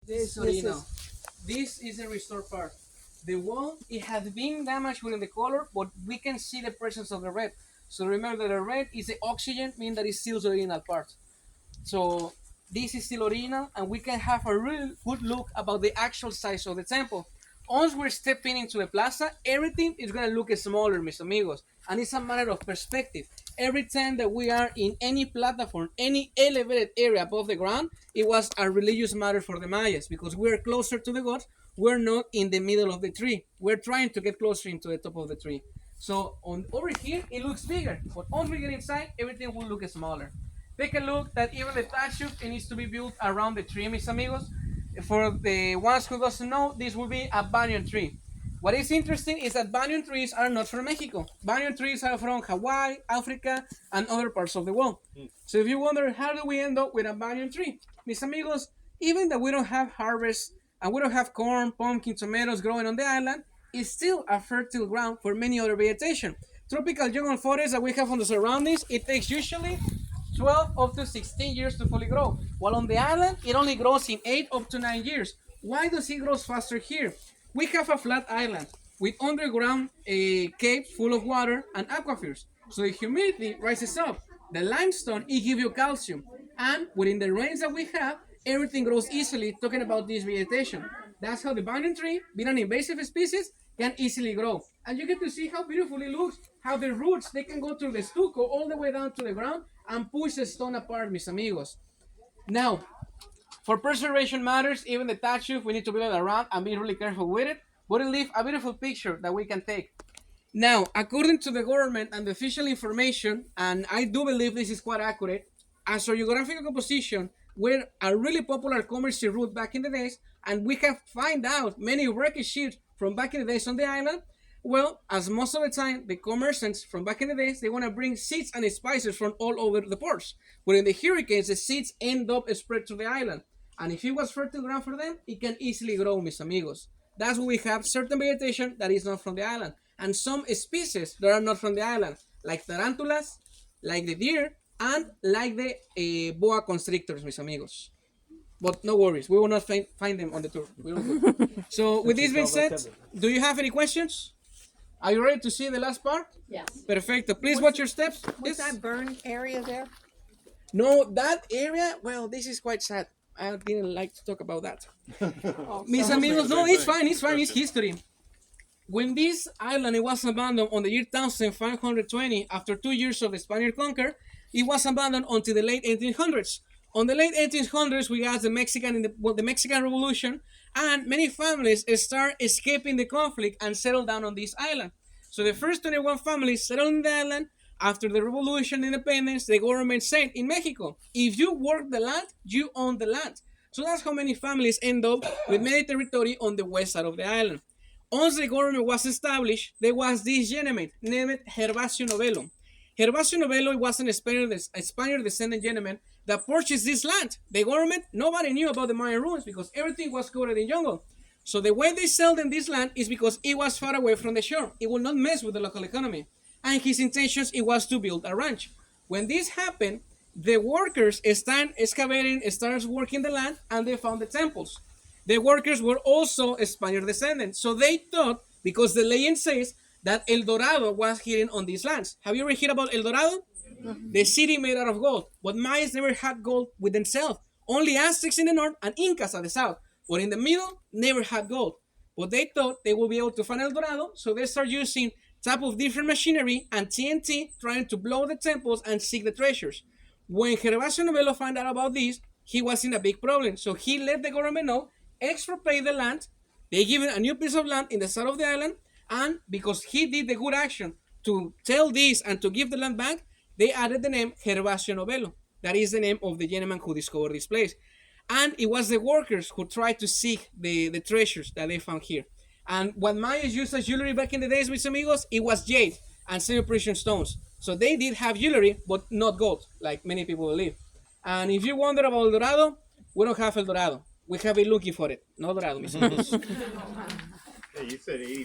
This original. This is the restored part. The wall, it has been damaged with the color, but we can see the presence of the red. So remember that the red is the oxygen, meaning that it still the original part. So this is still original, and we can have a real good look about the actual size of the temple. Once we're stepping into the plaza, everything is gonna look smaller, mis amigos, and it's a matter of perspective. Every time that we are in any platform, any elevated area above the ground, it was a religious matter for the Mayas because we're closer to the gods. We're not in the middle of the tree. We're trying to get closer into the top of the tree. So on over here, it looks bigger, but once we get inside, everything will look smaller. Take a look that even the statue needs to be built around the tree, mis amigos. For the ones who doesn't know, this will be a banyan tree. What is interesting is that banyan trees are not from Mexico. Banyan trees are from Hawaii, Africa, and other parts of the world. So if you wonder how do we end up with a banyan tree, mis amigos, even that we don't have harvest and we don't have corn, pumpkin, tomatoes growing on the island, it's still a fertile ground for many other vegetation. Tropical jungle forests that we have on the surroundings, it takes usually 12 up to 16 years to fully grow. While on the island, it only grows in 8 up to 9 years. Why does it grow faster here? We have a flat island with underground caves full of water and aquifers. So the humidity rises up. The limestone, it gives you calcium. And within the rains that we have, everything grows easily, talking about this vegetation. That's how the banyan tree, being an invasive species, can easily grow. And you get to see how beautiful it looks, how the roots, they can go through the stucco all the way down to the ground and push the stone apart, mis amigos. Now, for preservation matters, even the statue, we need to build it around and be really careful with it, but it leaves a beautiful picture that we can take. Now, according to the government and the official information, and I do believe this is quite accurate, as our geographical composition were a really popular commercial route back in the days, and we have find out many wreckage ships from back in the days on the island. Well, as most of the time, the commerciants from back in the days, they want to bring seeds and spices from all over the ports. But in the hurricanes, the seeds end up spread to the island. And if it was fertile ground for them, it can easily grow, mis amigos. That's why we have certain vegetation that is not from the island. And some species that are not from the island, like tarantulas, like the deer, and like the boa constrictors, mis amigos. But no worries, we will not find them on the tour. So with this being said, do you have any questions? Are you ready to see the last part? Yes. Perfecto. Please watch your steps. What's that burn area there? No, that area, well, this is quite sad. I didn't like to talk about that. Mis amigos, no, it's fine, it's history. When this island it was abandoned on the year 1520, after 2 years of the Spanish conquer, it was abandoned until the late 1800s. On the late 1800s, we got the Mexican Revolution, and many families start escaping the conflict and settle down on this island. So the first 21 families settled in the island. After the revolution independence, the government said in Mexico, if you work the land, you own the land. So that's how many families end up with many territory on the west side of the island. Once the government was established, there was this gentleman named Gervasio Novello. Gervasio Novello was a Spaniard descendant gentleman that purchased this land. The government, nobody knew about the Mayan ruins because everything was covered in jungle. So the way they sell them this land is because it was far away from the shore. It will not mess with the local economy. And his intentions, it was to build a ranch. When this happened, the workers start excavating, starts working the land, and they found the temples. The workers were also Spaniard descendants. So they thought, because the legend says, that El Dorado was hidden on these lands. Have you ever heard about El Dorado? Mm-hmm. The city made out of gold. But Mayas never had gold with themselves. Only Aztecs in the north and Incas at the south. But in the middle, never had gold. But they thought they would be able to find El Dorado, so they start using type of different machinery and TNT trying to blow the temples and seek the treasures. When Gervasio Novello found out about this, he was in a big problem. So he let the government know, expropriate the land. They give him a new piece of land in the south of the island. And because he did the good action to tell this and to give the land back, they added the name Gervasio Novello. That is the name of the gentleman who discovered this place. And it was the workers who tried to seek the treasures that they found here. And what Mayas used as jewelry back in the days, mis amigos, it was jade and semi-precious stones. So they did have jewelry, but not gold, like many people believe. And if you wonder about El Dorado, we don't have El Dorado. We have it looking for it. No Dorado, mis amigos. Hey, you said 80